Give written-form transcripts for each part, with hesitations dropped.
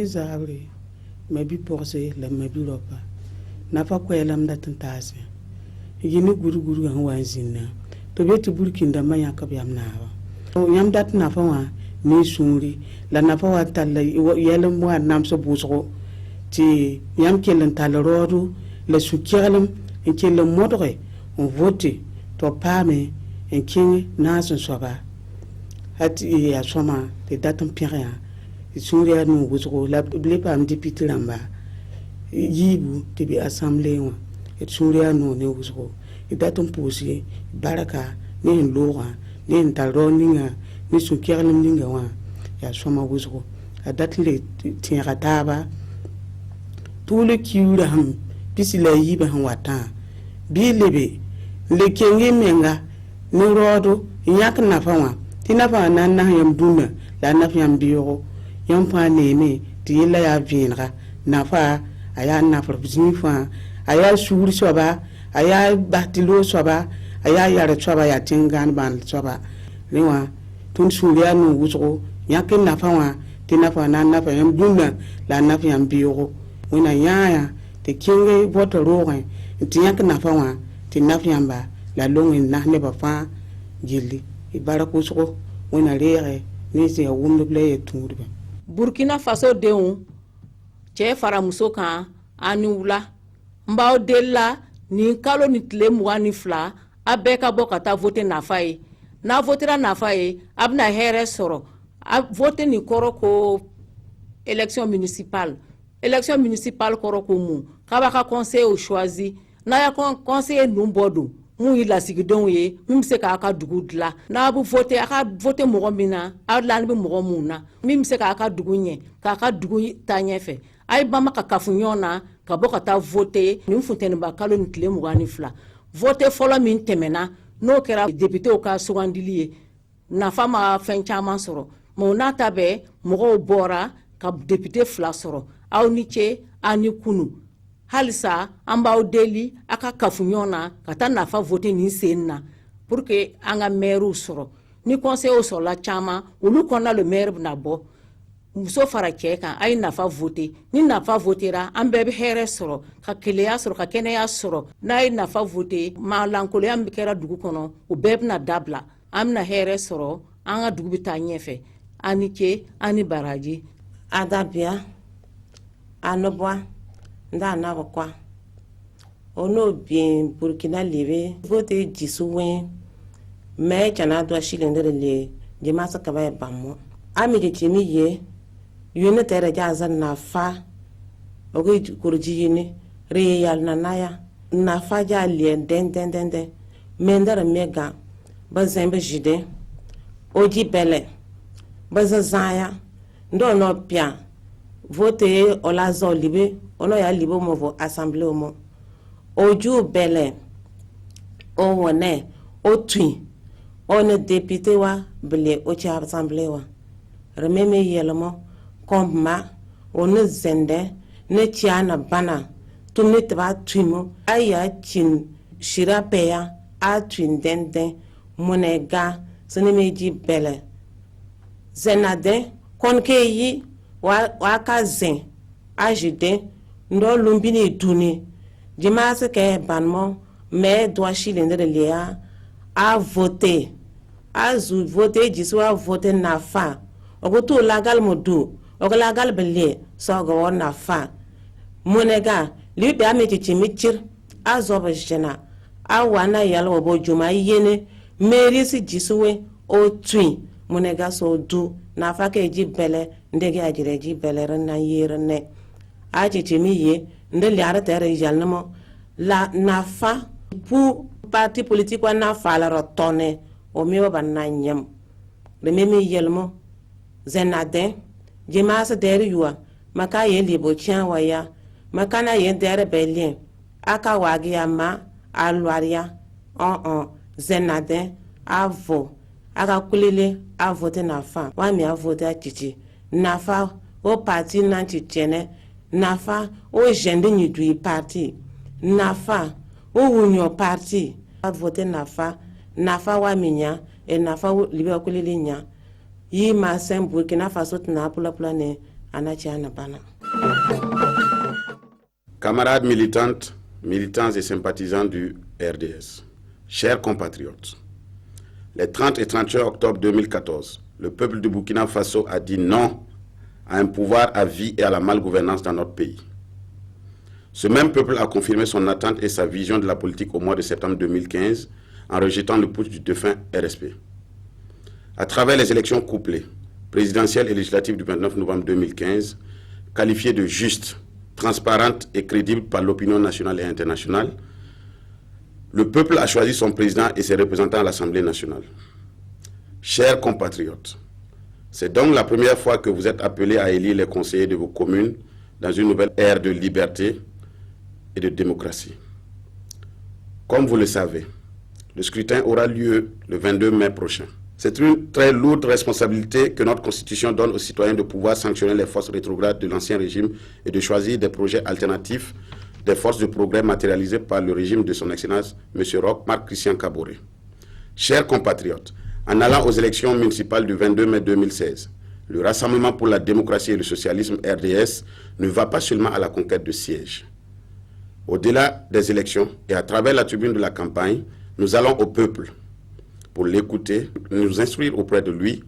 me zabre me bi porse la me bi ropa na fa ko elam da tantase yini guru an wanzinna to beti burkinda maya ka biam na wa yam dat na fa wa ni suri la na fa wa talla yelam wa nam so busgo ti yam kelen talorodu le sukyalam en kelen modre on vote to pame en king nason soba hati ya soma te datam piria suri anu busgo la blepa am député lamba yibu te bi assemblée wa et suri anu ne busgo datum pusi baraka ni lora ni talroninga ni sukyalam ninga wa ya soma busgo adatle tirataba tout le kiuraham pisila yiba han wata bi lebe le kenge menga ni rodo yak nafawa tinafa nan na yam duna la na yam biyo yam pa neme ti la ya vinra nafa aya na fa aya suri soba aya batilo soba aya yara soba ya tingan ban soba lewa tun suri anu wuso yak nafawa tinafa nan na yam duna la na yam biyo wina yaya te kinge voto roge ti yak nafawa ti nafyamba la longi na ne ba fa gilli ibara kusko wina rere ni se wumdu ble turbe Burkina Faso deun che fara musoka aniula mbao della ni kalo ni tle muani fla abeka bokata vote nafaye na votera nafaye abna here soro vote ni koroko élection municipale koroko mu kabaka conseil au choisi na ya conseiller numbodo mu ila sigidon ye mim se ka aka dugu dla na bu vote aka vote mo mina adlan bi mo muna mim se ka aka dugu nye ka aka dugu tanye fe ay bama ka kafunyona ka boka ta vote ni mfuntene ba kalo ni tile mo gani fla vote folo min temena no kera député o ka sugandiliye na fama fen chaman soro mo nata be mo bora ka député fla soro aw ni che ani kunu halisa ambao deli aka kafunyona kata nafa vote ni senna pour que anga maire soro ni conseil o soro la chama ulu konna le maire na bo muso fara keka ay nafa vote ni nafa votera ambe be here soro ka keleya soro ka keneya soro na ay nafa vote ma lankole am kera dugu kono o bebna dabla amna here soro anga dugu bita nyefe anike ani baraji adabia anobwa nda na kwa ono bien Burkina libe vote jisuwe me chana do shilendere le jemasa kabaye bammo ami de chimi ye yone tere jazan na fa ogo kurji yini real na naya na fa ja le den mendara mega bazembe jide oji bele bazazaya ndo no pia vote olazo libe ono ya libo movo assemblée omo oju bele o wone o tui on député wa bele o cha assemblée wa rememe yelmo komma on zende ne tiana bana tumne tba tuimo aya chin shira peya a twin dende monega senemeji bele zenade konke yi wa ka zen ajide ndo lumbini duni jimase ke banmo me doit chilendre lia a voter azu voter jisu a voter na fa ogoto lagal modu ogalagal bele so go na fa monega libe ameti chimichir azoba jena awana yalo bo juma yene merisi jisuwe o twin monega so du na fa ke ji bele ndege ajire ji bele ran yerne aji chimiye ndeli aratere jalnamo la nafa pour parti politique wa nafa la rotone o miwa bananyam le meme yelmo zenade jemasa deri yuwa maka ye libo chian waya makana ye dere belien aka wagi ama alwaria zenade avo aka kulele avote nafa wa mi avote achichi nafa o parti nanti chene nafa o jende ni du parti nafa o wunyo parti vote nafa wa minya e nafa libe kulele nya yi ma sem Burkina Faso na pula ne Anatiana Bana. Camarades militantes, militants et sympathisants du RDS, chers compatriotes, les 30 et 31 octobre 2014, le peuple du Burkina Faso a dit non à un pouvoir à vie et à la malgouvernance dans notre pays. Ce même peuple a confirmé son attente et sa vision de la politique au mois de septembre 2015 en rejetant le putsch du défunt RSP. À travers les élections couplées, présidentielles et législatives du 29 novembre 2015, qualifiées de justes, transparentes et crédibles par l'opinion nationale et internationale, le peuple a choisi son président et ses représentants à l'Assemblée nationale. Chers compatriotes, c'est donc la première fois que vous êtes appelés à élire les conseillers de vos communes dans une nouvelle ère de liberté et de démocratie. Comme vous le savez, le scrutin aura lieu le 22 mai prochain. C'est une très lourde responsabilité que notre Constitution donne aux citoyens de pouvoir sanctionner les forces rétrogrades de l'ancien régime et de choisir des projets alternatifs des forces de progrès matérialisées par le régime de son Excellence, M. Roch Marc Christian Kaboré. Chers compatriotes, en allant aux élections municipales du 22 mai 2016, le Rassemblement pour la démocratie et le socialisme RDS ne va pas seulement à la conquête de sièges. Au-delà des élections et à travers la tribune de la campagne, nous allons au peuple pour l'écouter, nous instruire auprès de lui,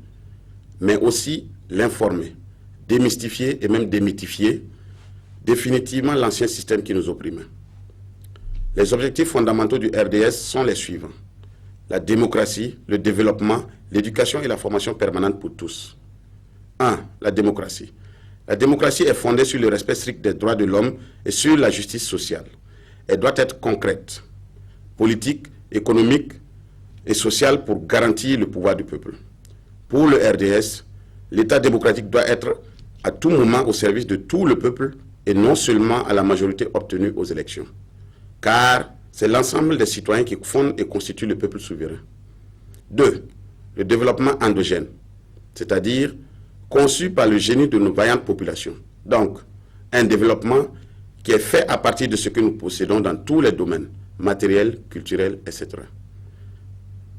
mais aussi l'informer, démystifier et même démythifier définitivement l'ancien système qui nous opprimait. Les objectifs fondamentaux du RDS sont les suivants: la démocratie, le développement, l'éducation et la formation permanente pour tous. 1. La démocratie. La démocratie est fondée sur le respect strict des droits de l'homme et sur la justice sociale. Elle doit être concrète, politique, économique et sociale pour garantir le pouvoir du peuple. Pour le RDS, l'État démocratique doit être à tout moment au service de tout le peuple et non seulement à la majorité obtenue aux élections. Car c'est l'ensemble des citoyens qui fondent et constituent le peuple souverain. 2. Le développement endogène, c'est-à-dire conçu par le génie de nos vaillantes populations. Donc, un développement qui est fait à partir de ce que nous possédons dans tous les domaines, matériels, culturels, etc.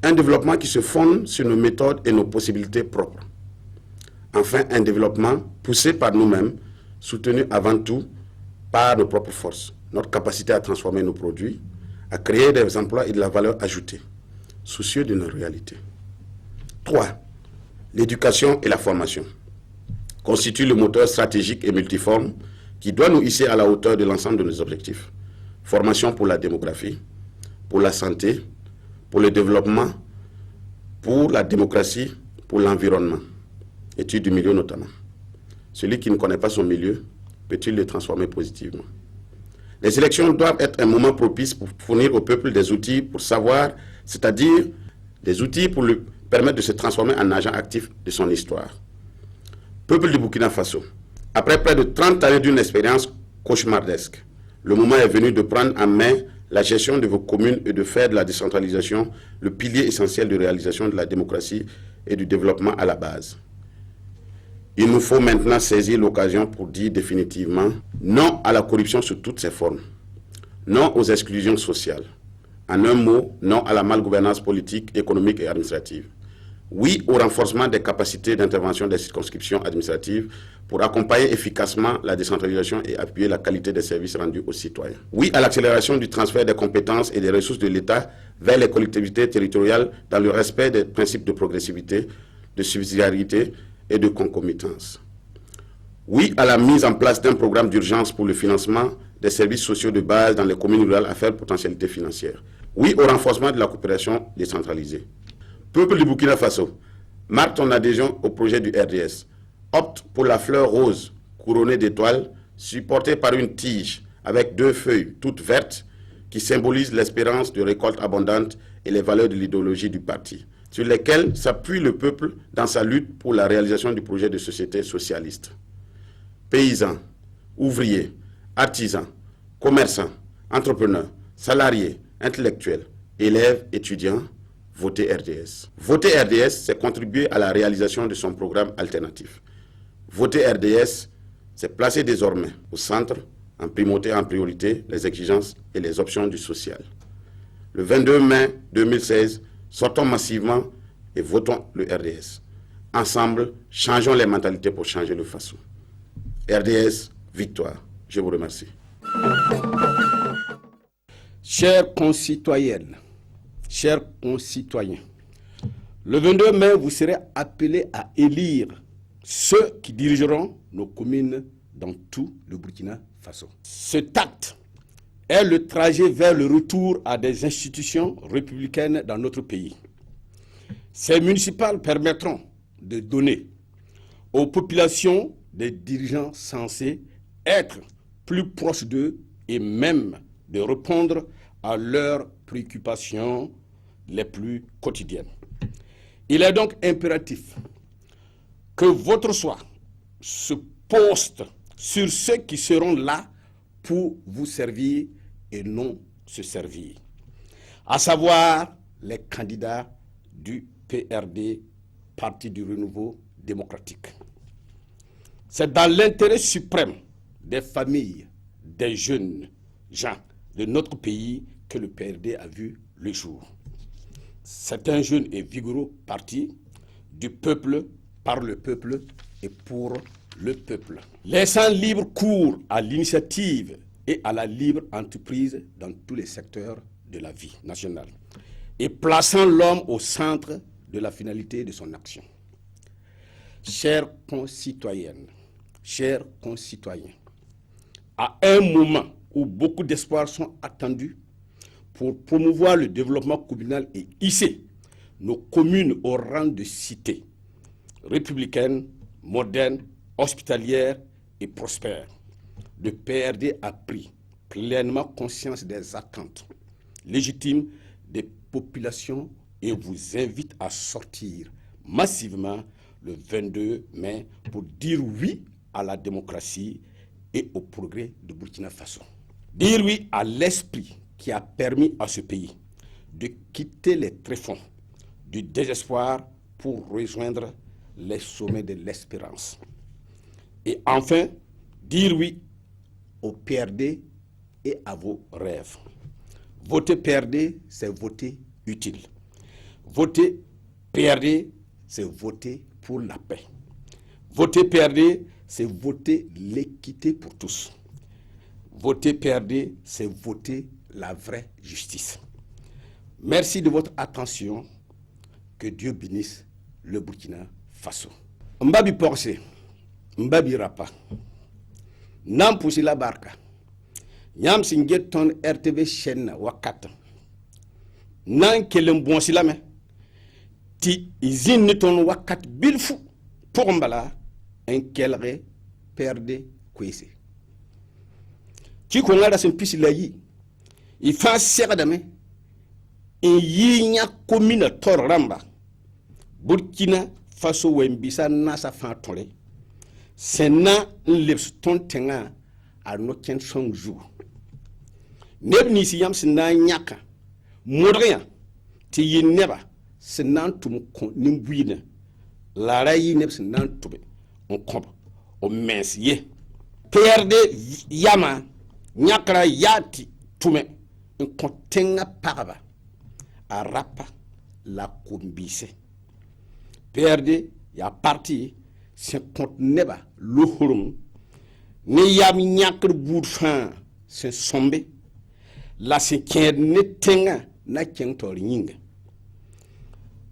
Un développement qui se fonde sur nos méthodes et nos possibilités propres. Enfin, un développement poussé par nous-mêmes, soutenu avant tout par nos propres forces, notre capacité à transformer nos produits, à créer des emplois et de la valeur ajoutée, soucieux de nos réalités. 3. L'éducation et la formation constituent le moteur stratégique et multiforme qui doit nous hisser à la hauteur de l'ensemble de nos objectifs. Formation pour la démographie, pour la santé, pour le développement, pour la démocratie, pour l'environnement, études du milieu notamment. Celui qui ne connaît pas son milieu, peut-il le transformer positivement? Les élections doivent être un moment propice pour fournir au peuple des outils pour savoir, c'est-à-dire des outils pour lui permettre de se transformer en agent actif de son histoire. Peuple du Burkina Faso, après près de 30 années d'une expérience cauchemardesque, le moment est venu de prendre en main la gestion de vos communes et de faire de la décentralisation le pilier essentiel de réalisation de la démocratie et du développement à la base. Il nous faut maintenant saisir l'occasion pour dire définitivement non à la corruption sous toutes ses formes, non aux exclusions sociales. En un mot, non à la malgouvernance politique, économique et administrative. Oui au renforcement des capacités d'intervention des circonscriptions administratives pour accompagner efficacement la décentralisation et appuyer la qualité des services rendus aux citoyens. Oui à l'accélération du transfert des compétences et des ressources de l'État vers les collectivités territoriales dans le respect des principes de progressivité, de subsidiarité et de concomitance. Oui à la mise en place d'un programme d'urgence pour le financement des services sociaux de base dans les communes rurales à faible potentialité financière. Oui au renforcement de la coopération décentralisée. Peuple du Burkina Faso, marque ton adhésion au projet du RDS. Opte pour la fleur rose couronnée d'étoiles, supportée par une tige avec 2 feuilles toutes vertes qui symbolisent l'espérance de récolte abondante et les valeurs de l'idéologie du parti, sur lesquelles s'appuie le peuple dans sa lutte pour la réalisation du projet de société socialiste. Paysans, ouvriers, artisans, commerçants, entrepreneurs, salariés, intellectuels, élèves, étudiants, votez RDS. Voter RDS, c'est contribuer à la réalisation de son programme alternatif. Voter RDS, c'est placer désormais au centre, en primauté, en priorité, les exigences et les options du social. Le 22 mai 2016, sortons massivement et votons le RDS. Ensemble, changeons les mentalités pour changer le Faso. RDS, victoire. Je vous remercie. Chères concitoyennes, chers concitoyens, le 22 mai, vous serez appelés à élire ceux qui dirigeront nos communes dans tout le Burkina Faso. Cet acte est le trajet vers le retour à des institutions républicaines dans notre pays. Ces municipales permettront de donner aux populations des dirigeants censés être plus proches d'eux et même de répondre à leurs préoccupations les plus quotidiennes. Il est donc impératif que votre choix se poste sur ceux qui seront là pour vous servir et non se servir, à savoir les candidats du PRD, Parti du Renouveau démocratique. C'est dans l'intérêt suprême des familles, des jeunes gens de notre pays que le PRD a vu le jour. C'est un jeune et vigoureux parti du peuple, par le peuple et pour le peuple. Laissant libre cours à l'initiative et à la libre entreprise dans tous les secteurs de la vie nationale et plaçant l'homme au centre de la finalité de son action. Chères concitoyennes, chers concitoyens, à un moment où beaucoup d'espoirs sont attendus pour promouvoir le développement communal et hisser nos communes au rang de cités républicaines, modernes, hospitalières et prospères, le PRD a pris pleinement conscience des attentes légitimes des populations et vous invite à sortir massivement le 22 mai pour dire oui à la démocratie et au progrès de Burkina Faso. Dire oui à l'esprit qui a permis à ce pays de quitter les tréfonds du désespoir pour rejoindre les sommets de l'espérance. Et enfin, dire oui au PRD et à vos rêves. Voter PRD, c'est voter utile. Voter PRD, c'est voter pour la paix. Voter PRD, c'est voter l'équité pour tous. Voter PRD, c'est voter la vraie justice. Merci de votre attention. Que Dieu bénisse le Burkina Faso. Mbabi Porse, Mbabi Rapa, Nam Pusila Barka, Nyam Singeton RTV chaîne Wakata, Nan Kelem Bonsilame, Ti Izin Niton Wakat Bilfou, pour Mbala, un Kelre perde Kwese. Qui connaît son pisi la yi, il fait un serradame, un yinya commune Torramba, Burkina Faso Wembisa Nasa Fantole, Sena Lepston Tenga à Noken Songju. Nebni si yam sena nyaka, Moudrien, Ti neba, Senan tum nimbuine, la rayi neb senan tube, on comp, on mens ye. PRD Yama, Nyakra Yati Tume, un contenga paraba, à Rapa la Kumbise. PRD, ya parti, c'est contre neba, l'uhurum, ne yam nyakr boudfan, c'est sombe, la c'est ne tenga, na kentor yinga.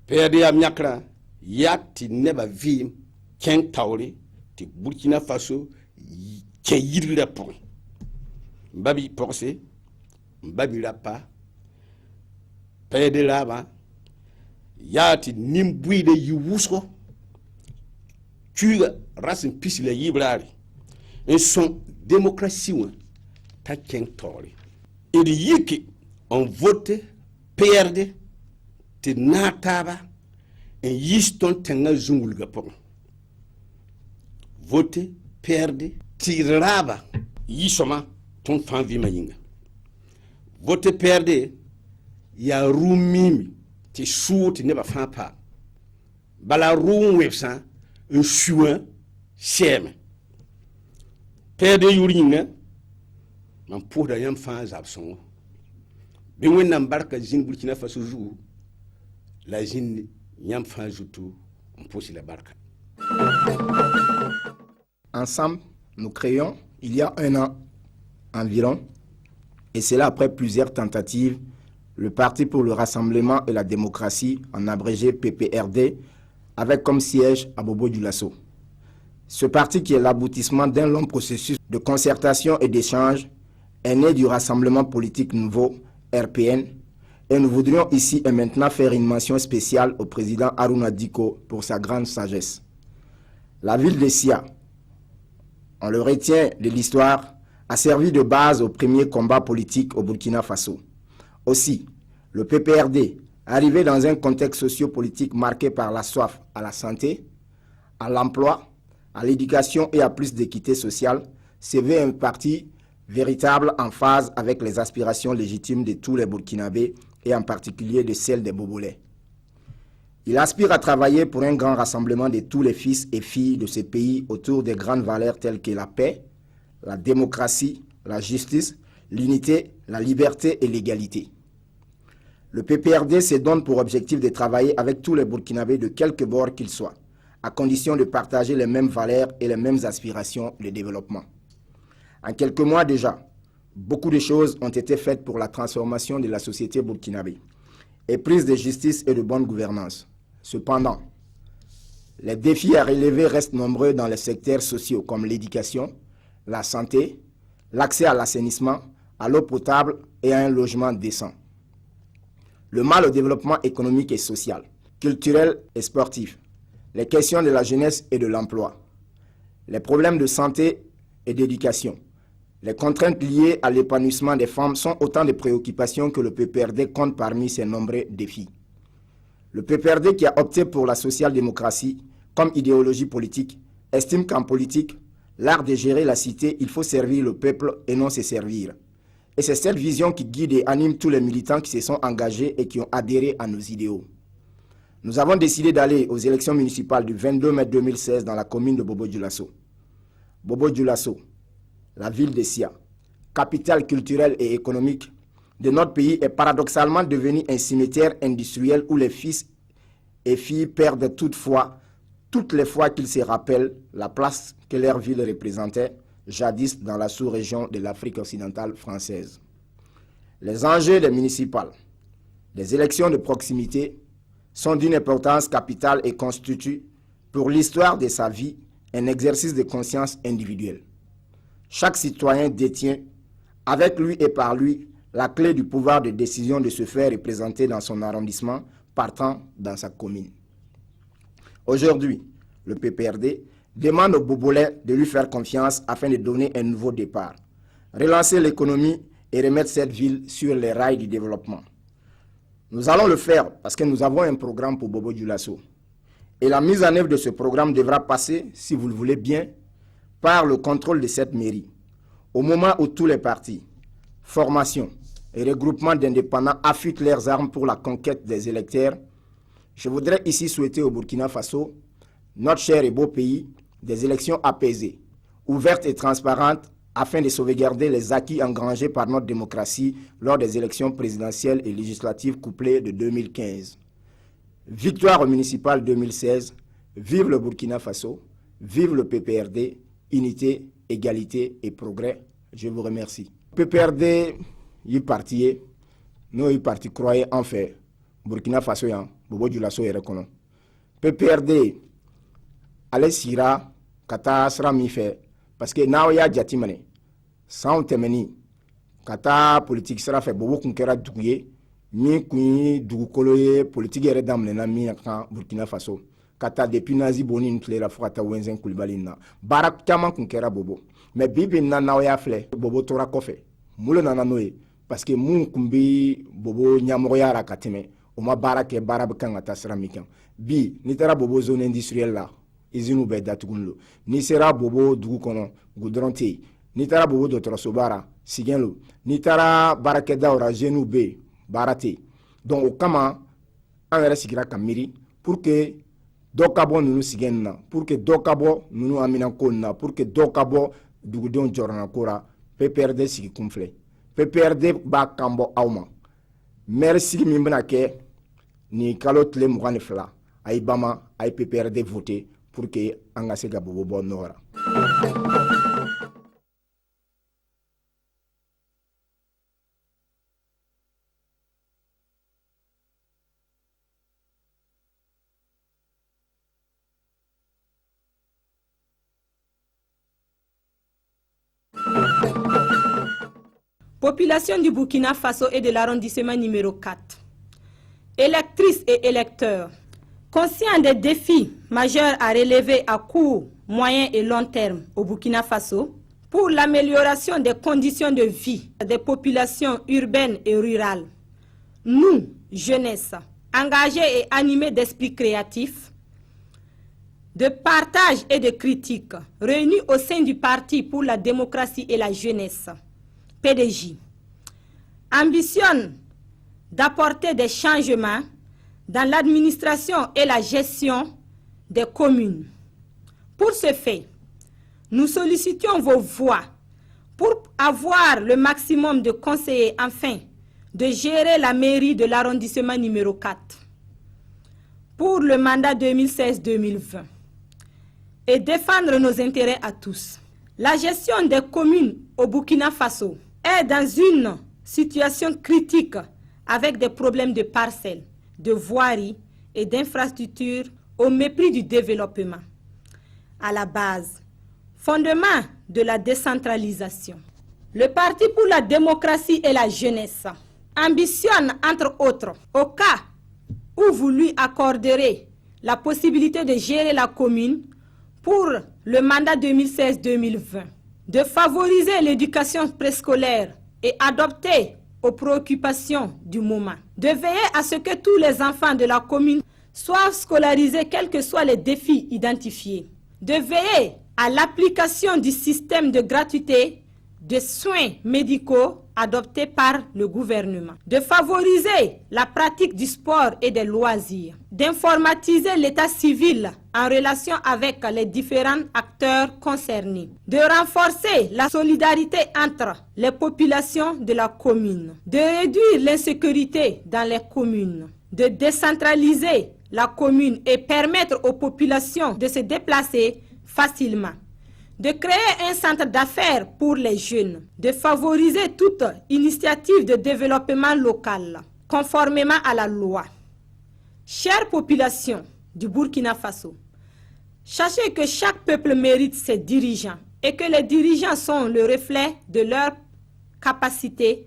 PRD yam nyakra, yati neba vim, ken tauri, ti Burkina Faso, ke yirle point. Mbabi Porse, Mbabi Rapa, PRD Laba, Yati Nimbuide Yuwusko, Tuga Rasin Pisile Yibrari, et son démocratie, ta kentori. Et de Yiki, on vote PRD, te Nataba, et Yiston Tenga Zungulgapon. Vote PRD, Tiraba, Yisoma, ton fan vimayinga. Vote PRD, ya roumimi, ti sou ti neba fan pa. Bala roum websan, un chouin, chème. PRD yuringa, man pour da yam fan zabson. Benwen nambarka zin Burkina Faso jou, la zin yam fan joutou, on pose la barka. Ensemble, nous créons, il y a 1 an environ, et c'est là après plusieurs tentatives, le Parti pour le Rassemblement et la Démocratie, en abrégé PPRD, avec comme siège à Bobo-Dioulasso. Ce parti, qui est l'aboutissement d'un long processus de concertation et d'échange, est né du Rassemblement politique nouveau, RPN, et nous voudrions ici et maintenant faire une mention spéciale au président Harouna Diko pour sa grande sagesse. La ville de Sia, on le retient de l'histoire, a servi de base au premier combat politique au Burkina Faso. Aussi, le PPRD, arrivé dans un contexte socio-politique marqué par la soif à la santé, à l'emploi, à l'éducation et à plus d'équité sociale, s'est vu un parti véritable en phase avec les aspirations légitimes de tous les Burkinabés et en particulier de celles des Bobolais. Il aspire à travailler pour un grand rassemblement de tous les fils et filles de ce pays autour des grandes valeurs telles que la paix, la démocratie, la justice, l'unité, la liberté et l'égalité. Le PPRD se donne pour objectif de travailler avec tous les Burkinabés de quelque bord qu'ils soient, à condition de partager les mêmes valeurs et les mêmes aspirations de développement. En quelques mois déjà, beaucoup de choses ont été faites pour la transformation de la société burkinabé et prise de justice et de bonne gouvernance. Cependant, les défis à relever restent nombreux dans les secteurs sociaux comme l'éducation, la santé, l'accès à l'assainissement, à l'eau potable et à un logement décent. Le mal au développement économique et social, culturel et sportif, les questions de la jeunesse et de l'emploi, les problèmes de santé et d'éducation, les contraintes liées à l'épanouissement des femmes sont autant de préoccupations que le PPRD compte parmi ses nombreux défis. Le PPRD, qui a opté pour la social-démocratie comme idéologie politique, estime qu'en politique, l'art de gérer la cité, il faut servir le peuple et non se servir. Et c'est cette vision qui guide et anime tous les militants qui se sont engagés et qui ont adhéré à nos idéaux. Nous avons décidé d'aller aux élections municipales du 22 mai 2016 dans la commune de Bobo-Dioulasso. Bobo-Dioulasso, la ville de Sia, capitale culturelle et économique de notre pays, est paradoxalement devenue un cimetière industriel où les fils et filles perdent toutefois, toutes les fois qu'ils se rappellent la place que leur ville représentait jadis dans la sous-région de l'Afrique occidentale française. Les enjeux des municipales, des élections de proximité, sont d'une importance capitale et constituent, pour l'histoire de sa vie, un exercice de conscience individuelle. Chaque citoyen détient, avec lui et par lui, la clé du pouvoir de décision de se faire représenter dans son arrondissement, partant dans sa commune. Aujourd'hui, le PPRD demande aux Bobolais de lui faire confiance afin de donner un nouveau départ, relancer l'économie et remettre cette ville sur les rails du développement. Nous allons le faire parce que nous avons un programme pour Bobo-Dioulasso. Et la mise en œuvre de ce programme devra passer, si vous le voulez bien, par le contrôle de cette mairie. Au moment où tous les partis, formations et regroupements d'indépendants affûtent leurs armes pour la conquête des électeurs, je voudrais ici souhaiter au Burkina Faso, notre cher et beau pays, des élections apaisées, ouvertes et transparentes afin de sauvegarder les acquis engrangés par notre démocratie lors des élections présidentielles et législatives couplées de 2015. Victoire au municipal 2016, vive le Burkina Faso, vive le PPRD, unité, égalité et progrès. Je vous remercie. PPRD, il parti, nous il parti croyez en fait, Burkina Faso, Bobo-Dioulasso est reconnu. PPRD, allez sira, kata sera mi fait, parce que now ya jatimane, sans temeni, kata politique sera fait, Bobo kunkera douye, mi kuni dougukoloye, politique est redamne na mi kan Burkina Faso. Kata depuis nazi boni ntle la fata wenzen kulibalina. Barak taman kunkera Bobo. Mais bibi na ya fle, Bobo tora kofe. Mulo na noye, parce que moun kumbi Bobo nyamoya ra katime. Oma barake barab kan atasra mikan. Bi, nitara Bobo zone industrielle la. Izinu be datugunlo. Ni sera Bobo dugu kono, goudronte. Nitara Bobo dotora sobara, sigenlo. Nitara barake daura genu be, barate. Donc au kama, an yɛrɛ sigira ka miiri pour que dɔ ka bɔ nunu sigɛni na, pour que dɔ ka bɔ nunu aminako na, pour que dɔ ka bɔ dugudenw jɔrɔnako ra, PPRD sigi kun filɛ. PPRD b'a kan bɔ aw ma. Maire sigi min bɛna kɛ ni kalo tile 22 a ye bama a ye PPRD voté pour que an ka se ka Bobo bɔ nɔgɔ ra. Population du Burkina Faso et de l'arrondissement numéro 4. Électrices et électeurs, conscients des défis majeurs à relever à court, moyen et long terme au Burkina Faso, pour l'amélioration des conditions de vie des populations urbaines et rurales, nous, jeunesse, engagés et animés d'esprit créatif, de partage et de critique, réunis au sein du Parti pour la démocratie et la jeunesse, PDJ, ambitionnent d'apporter des changements dans l'administration et la gestion des communes. Pour ce fait, nous sollicitions vos voix pour avoir le maximum de conseillers afin de gérer la mairie de l'arrondissement numéro 4 pour le mandat 2016-2020 et défendre nos intérêts à tous. La gestion des communes au Burkina Faso est dans une situation critique avec des problèmes de parcelles, de voirie et d'infrastructures au mépris du développement. À la base, fondement de la décentralisation. Le Parti pour la démocratie et la jeunesse ambitionne, entre autres, au cas où vous lui accorderez la possibilité de gérer la commune pour le mandat 2016-2020, de favoriser l'éducation préscolaire et adopter aux préoccupations du moment, de veiller à ce que tous les enfants de la commune soient scolarisés quels que soient les défis identifiés, de veiller à l'application du système de gratuité de soins médicaux adopté par le gouvernement, de favoriser la pratique du sport et des loisirs, d'informatiser l'état civil en relation avec les différents acteurs concernés, de renforcer la solidarité entre les populations de la commune, de réduire l'insécurité dans les communes, de décentraliser la commune et permettre aux populations de se déplacer facilement, de créer un centre d'affaires pour les jeunes, de favoriser toute initiative de développement local, conformément à la loi. Chère population du Burkina Faso, sachez que chaque peuple mérite ses dirigeants et que les dirigeants sont le reflet de leur capacité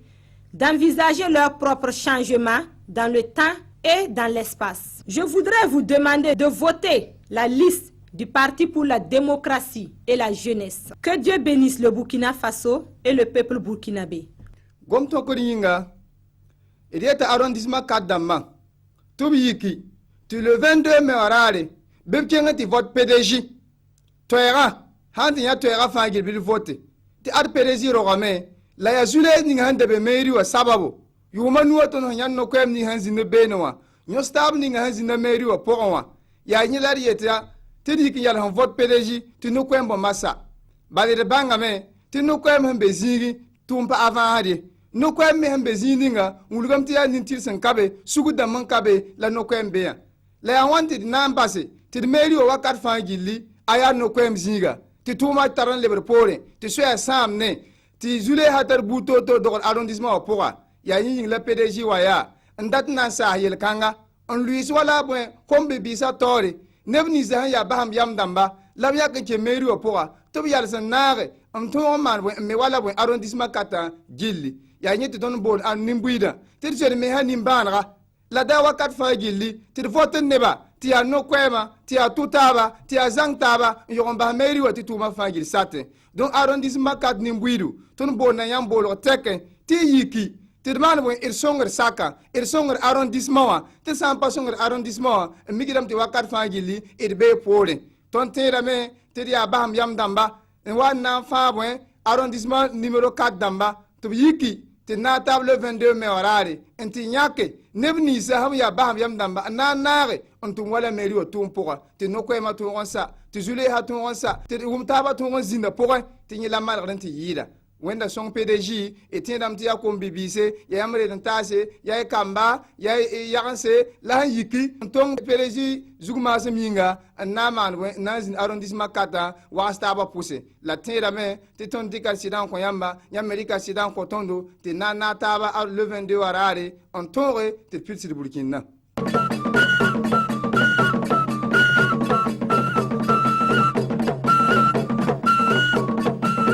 d'envisager leurs propres changements dans le temps et dans l'espace. Je voudrais vous demander de voter la liste du Parti pour la démocratie et la jeunesse. Que Dieu bénisse le Burkina Faso et le peuple burkinabé. Gomto Koringa, il y a un arrondissement Kadama. Toubiki, tu le 22 mai orale, Bebkenga ti vote PDJ. Toera, Handia Toera Fangil bil vote. Ti ad PDJ Rogame, la Yazule Ninghande be Meri wa Sababo. Yumanu Aton Yan no Kwem ni Hansi ne Benoa. Nyostab Ninghans in the Meri wa Porawa. Ya Nilarieta. Tidi ki yal han vote PDJ ti no kwem bo massa bale de bangame ti no kwem han beziri tumpa avant hadi no kwem me han bezini nga ulugam ti ya nintir sen kabe sugu da man kabe la no kwem be ya la ya wanted na ambase ti de meri o wakat fa gilli aya no kwem zinga ti tuma taran leber pore ti so ya sam ne ti zule hatar buto to do arrondissement pora ya yin la PDJ wa ya ndat na sa yel kanga on lui wala bo kombe bisa tore nebni zahan ya baham yam damba lam ya ke meri o poa to yal san nare am to man me wala bo arrondissement kata gilli ya nyeti don bon an nimbuida tir sere me hanim banra la da wakat fa gilli tir voten neba ti ya no kwema ti ya tutaba ti ya zangtaba yo ba meri o ti tuma fa gilli sate donc arrondissement kat nimbuidu ton bon na yam bolo teke ti yiki Tidman bo ir songer saka ir songer arrondissement wa te sam pa songer arrondissement migidam te wakat fa gilli ir be pole ton tera me te dia baham yam damba en wa na fa bo arrondissement numéro 4 damba to yiki te na table 22 mai orare enti nyake nebni sa ham ya baham yam damba na nare on tum wala meri o tum poa te no ko ma to onsa te zule ha to onsa te taba to onzinda poa te ni la mal renti yida wenda son PDJ et dam tia kom bibise ya yamre dan tase ya kamba ya yaganse la yiki ton PDJ zugma seminga na man na arrondissement kata wa staba pousse la tera me te ton dikal sidan ko yamba yamerika sidan ko tondo te na taba le 22 arare on tore te pulsi de Burkina.